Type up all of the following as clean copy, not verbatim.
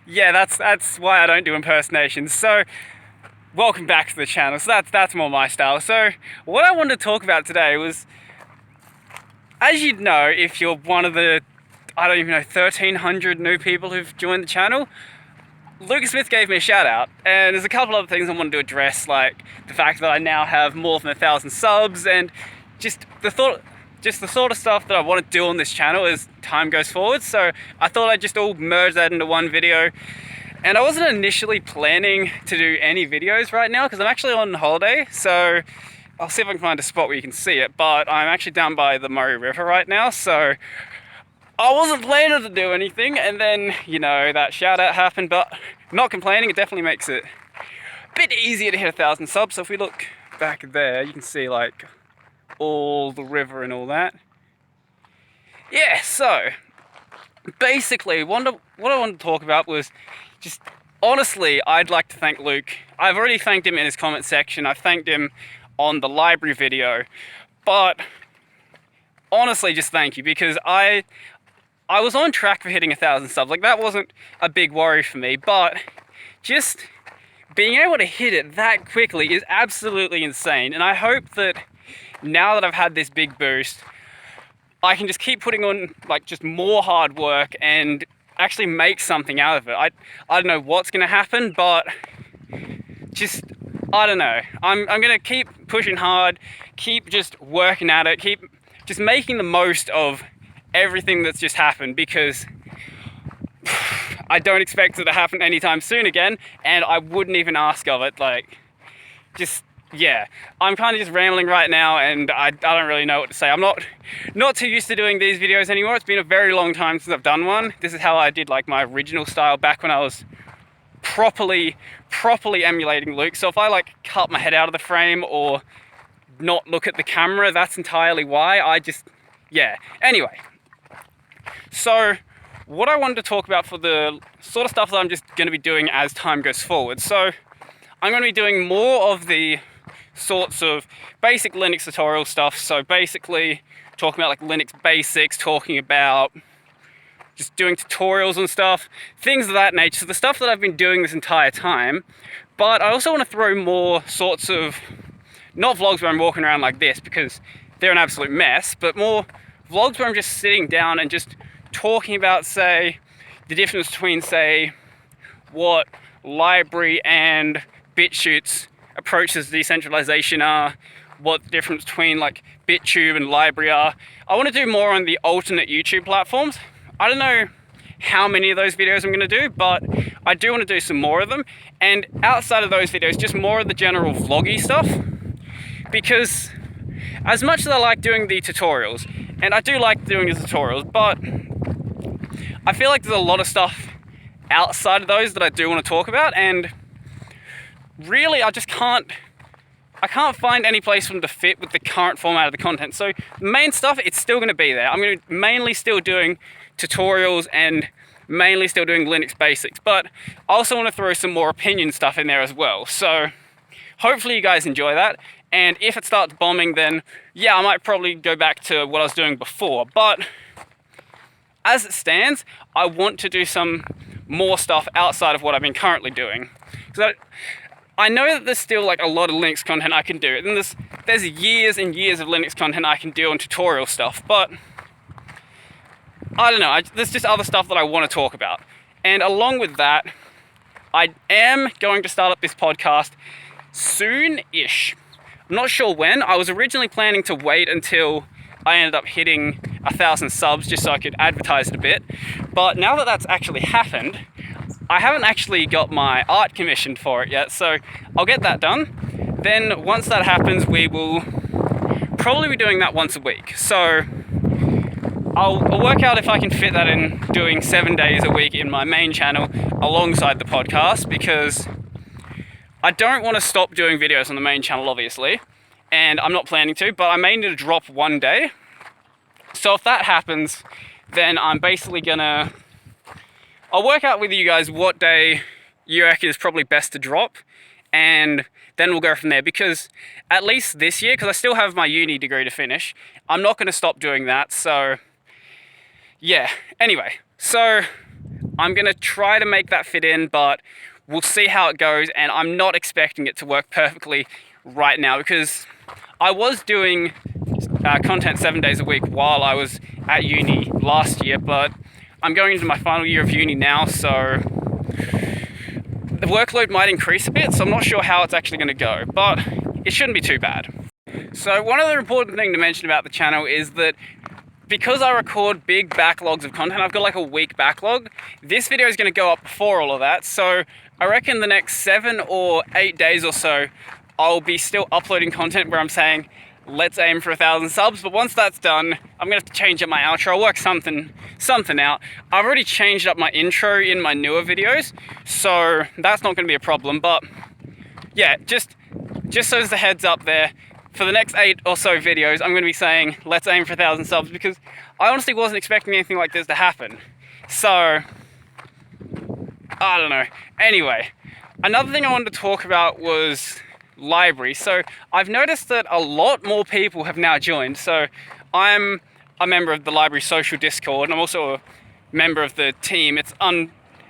Yeah, that's why I don't do impersonations. So, welcome back to the channel. So that's more my style. So, what I wanted to talk about today was, as you'd know, if you're one of the, I don't even know, 1,300 new people who've joined the channel, Lucas Smith gave me a shout out, and there's a couple other things I wanted to address, like the fact that I now have more than 1,000 subs, and just the sort of stuff that I want to do on this channel as time goes forward. So I thought I'd just all merge that into one video. And I wasn't initially planning to do any videos right now because I'm actually on holiday, so I'll see if I can find a spot where you can see it, but I'm actually down by the Murray River right now, so I wasn't planning to do anything, and then, you know, that shout out happened, but not complaining. It definitely makes it a bit easier to hit 1,000 subs. So if we look back there, you can see like all the river and all that. Yeah, so basically what I wanted to talk about was just, honestly, I'd like to thank Luke. I've already thanked him in his comment section. I've thanked him on the library video, but honestly, just thank you, because I was on track for hitting 1,000 subs. Like, that wasn't a big worry for me, but just being able to hit it that quickly is absolutely insane. And I hope that now that I've had this big boost, I can just keep putting on like just more hard work and actually make something out of it. I don't know what's gonna happen, but just, I don't know. I'm gonna keep pushing hard, keep just working at it, keep just making the most of everything that's just happened, because I don't expect it to happen anytime soon again, and I wouldn't even ask of it. Like, just, yeah, I'm kind of just rambling right now, and I don't really know what to say. I'm not too used to doing these videos anymore. It's been a very long time since I've done one. This is how I did like my original style back when I was properly emulating Luke. So if I like cut my head out of the frame or not look at the camera, that's entirely why. Yeah, anyway. So what I wanted to talk about for the sort of stuff that I'm just going to be doing as time goes forward. So I'm going to be doing more of the sorts of basic Linux tutorial stuff. So basically talking about like Linux basics, talking about just doing tutorials and stuff, things of that nature. So the stuff that I've been doing this entire time. But I also want to throw more sorts of, not vlogs where I'm walking around like this because they're an absolute mess, but more vlogs where I'm just sitting down and just talking about, say, the difference between, say, what LBRY and BitChute's approaches to decentralization are, what the difference between like BitTube and LBRY are. I want to do more on the alternate YouTube platforms. I don't know how many of those videos I'm going to do, but I do want to do some more of them. And outside of those videos, just more of the general vloggy stuff, because as much as I like doing the tutorials, and I do like doing the tutorials, but I feel like there's a lot of stuff outside of those that I do want to talk about, and really I can't find any place for them to fit with the current format of the content. So the main stuff, it's still going to be there. I'm going to mainly still doing tutorials and mainly still doing Linux basics, but I also want to throw some more opinion stuff in there as well. So hopefully you guys enjoy that. And if it starts bombing, then yeah, I might probably go back to what I was doing before. But as it stands, I want to do some more stuff outside of what I've been currently doing. Because I know that there's still like a lot of Linux content I can do. And there's years and years of Linux content I can do on tutorial stuff. But I don't know, there's just other stuff that I want to talk about. And along with that, I am going to start up this podcast soon-ish. I'm not sure when. I was originally planning to wait until I ended up hitting 1,000 subs just so I could advertise it a bit. But now that that's actually happened, I haven't actually got my art commissioned for it yet, so I'll get that done. Then once that happens, we will probably be doing that once a week. So I'll work out if I can fit that in doing 7 days a week in my main channel alongside the podcast, because I don't want to stop doing videos on the main channel, obviously, and I'm not planning to, but I may need to drop one day. So if that happens, then I'm basically gonna, I'll work out with you guys what day you reckon is probably best to drop, and then we'll go from there, because at least this year, because I still have my uni degree to finish, I'm not going to stop doing that. So yeah, anyway, so I'm going to try to make that fit in, but we'll see how it goes, and I'm not expecting it to work perfectly right now because I was doing content 7 days a week while I was at uni last year, but I'm going into my final year of uni now, so the workload might increase a bit, so I'm not sure how it's actually going to go, but it shouldn't be too bad. So one other important thing to mention about the channel is that because I record big backlogs of content, I've got like a week backlog, this video is going to go up before all of that, so I reckon the next 7 or 8 days or so, I'll be still uploading content where I'm saying, let's aim for 1,000 subs, but once that's done, I'm gonna have to change up my outro. I'll work something out. I've already changed up my intro in my newer videos, so that's not gonna be a problem, but yeah, just so as a heads up there, for the next 8 or so videos, I'm gonna be saying, let's aim for 1,000 subs, because I honestly wasn't expecting anything like this to happen. So, I don't know. Anyway, another thing I wanted to talk about was LBRY. So I've noticed that a lot more people have now joined. So I'm a member of the LBRY social Discord, and I'm also a member of the team. It's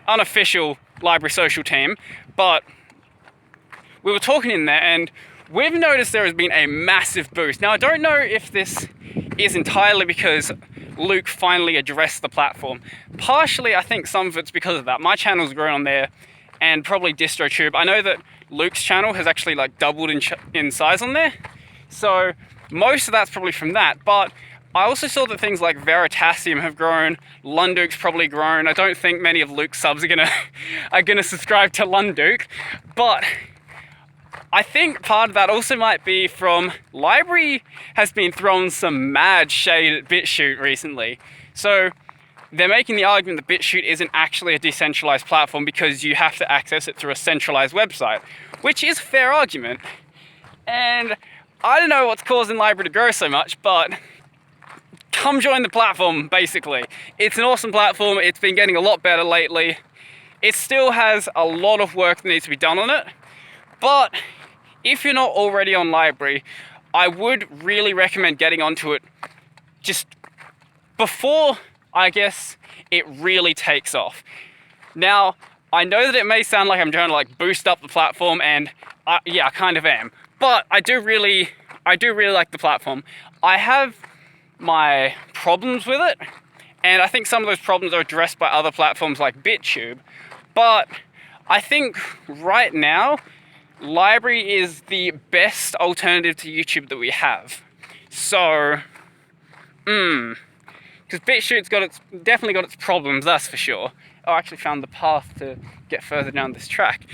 unofficial LBRY social team, but we were talking in there and we've noticed there has been a massive boost. Now I don't know if this is entirely because Luke finally addressed the platform. Partially I think some of it's because of that. My channel's grown on there, and probably DistroTube. I know that Luke's channel has actually like doubled in size on there, so most of that's probably from that. But I also saw that things like Veritasium have grown, Lunduke's probably grown. I don't think many of Luke's subs are gonna subscribe to Lunduke, but I think part of that also might be from LBRY has been throwing some mad shade at BitChute recently. So they're making the argument that BitChute isn't actually a decentralized platform because you have to access it through a centralized website, which is a fair argument. And I don't know what's causing LBRY to grow so much, but come join the platform, basically. It's an awesome platform. It's been getting a lot better lately. It still has a lot of work that needs to be done on it, but if you're not already on LBRY, I would really recommend getting onto it just before, I guess, it really takes off. Now, I know that it may sound like I'm trying to like boost up the platform, and yeah, I kind of am. But I do really like the platform. I have my problems with it, and I think some of those problems are addressed by other platforms like BitTube. But I think right now, LBRY is the best alternative to YouTube that we have. So, because BitChute's definitely got its problems, that's for sure. Oh, I actually found the path to get further down this track.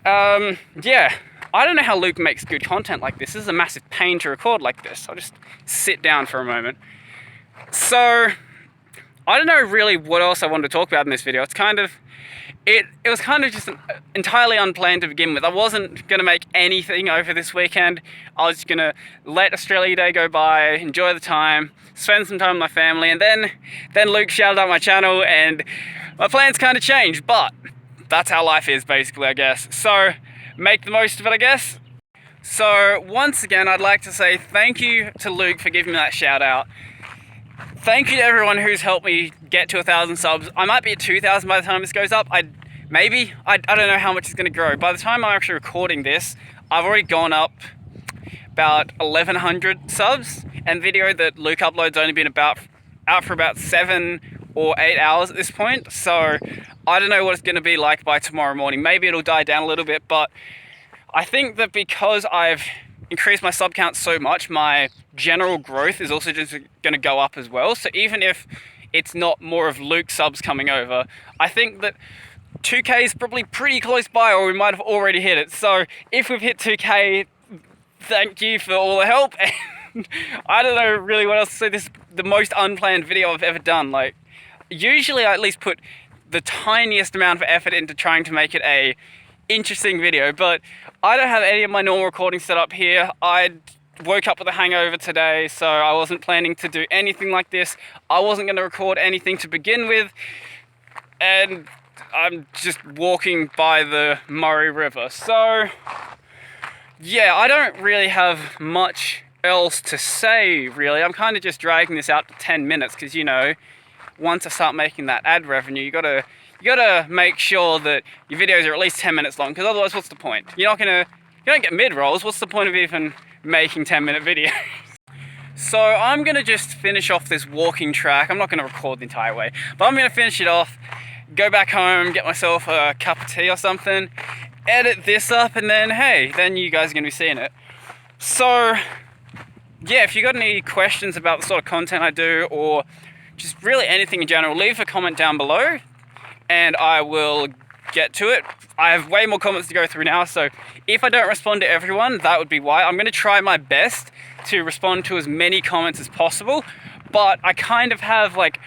Yeah, I don't know how Luke makes good content like this. This is a massive pain to record like this. I'll just sit down for a moment. So, I don't know really what else I wanted to talk about in this video. It's kind of, it was kind of just entirely unplanned to begin with. I wasn't going to make anything over this weekend. I was just going to let Australia Day go by, enjoy the time, spend some time with my family, and then Luke shouted out my channel and my plans kind of changed, but that's how life is basically, I guess. So make the most of it, I guess. So once again, I'd like to say thank you to Luke for giving me that shout out. Thank you to everyone who's helped me get to 1,000 subs. I might be at 2,000 by the time this goes up. I don't know how much it's going to grow. By the time I'm actually recording this, I've already gone up about 1,100 subs, and video that Luke uploads only been out for about 7 or 8 hours at this point. So I don't know what it's going to be like by tomorrow morning. Maybe it'll die down a little bit, but I think that because I've increased my sub count so much, my general growth is also just going to go up as well. So even if it's not more of Luke subs coming over, I think that 2K is probably pretty close by, or we might have already hit it. So if we've hit 2K, thank you for all the help. And I don't know really what else to say. This is the most unplanned video I've ever done. Like, usually I at least put the tiniest amount of effort into trying to make it a interesting video, but I don't have any of my normal recording set up here. I woke up with a hangover today, so I wasn't planning to do anything like this. I wasn't going to record anything to begin with, and I'm just walking by the Murray River. So yeah, I don't really have much else to say, really. I'm kind of just dragging this out to 10 minutes because, you know, want to start making that ad revenue, you gotta make sure that your videos are at least 10 minutes long, because otherwise what's the point? You don't get mid-rolls, what's the point of even making 10-minute videos? So I'm gonna just finish off this walking track. I'm not gonna record the entire way, but I'm gonna finish it off, go back home, get myself a cup of tea or something, edit this up, and then hey, then you guys are gonna be seeing it. So yeah, if you got any questions about the sort of content I do, or just really anything in general, leave a comment down below and I will get to it. I have way more comments to go through now, so if I don't respond to everyone, that would be why. I'm gonna try my best to respond to as many comments as possible, but I kind of have like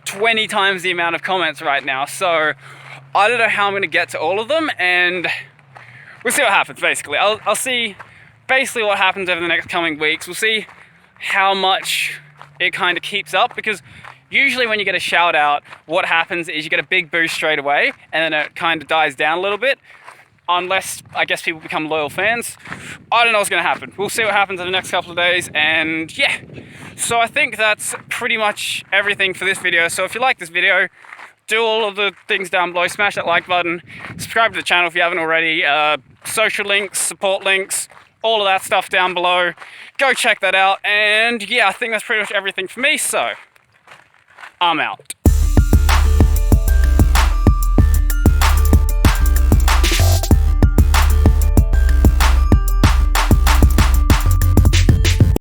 20 times the amount of comments right now, so I don't know how I'm gonna get to all of them, and we'll see what happens. Basically, I'll see basically what happens over the next coming weeks. We'll see how much it kind of keeps up, because usually when you get a shout out, what happens is you get a big boost straight away and then it kind of dies down a little bit, unless I guess people become loyal fans. I don't know what's gonna happen. We'll see what happens in the next couple of days, and yeah. So I think that's pretty much everything for this video. So if you like this video, do all of the things down below, smash that like button, subscribe to the channel if you haven't already, social links, support links, all of that stuff down below. Go check that out, and yeah, I think that's pretty much everything for me, so I'm out.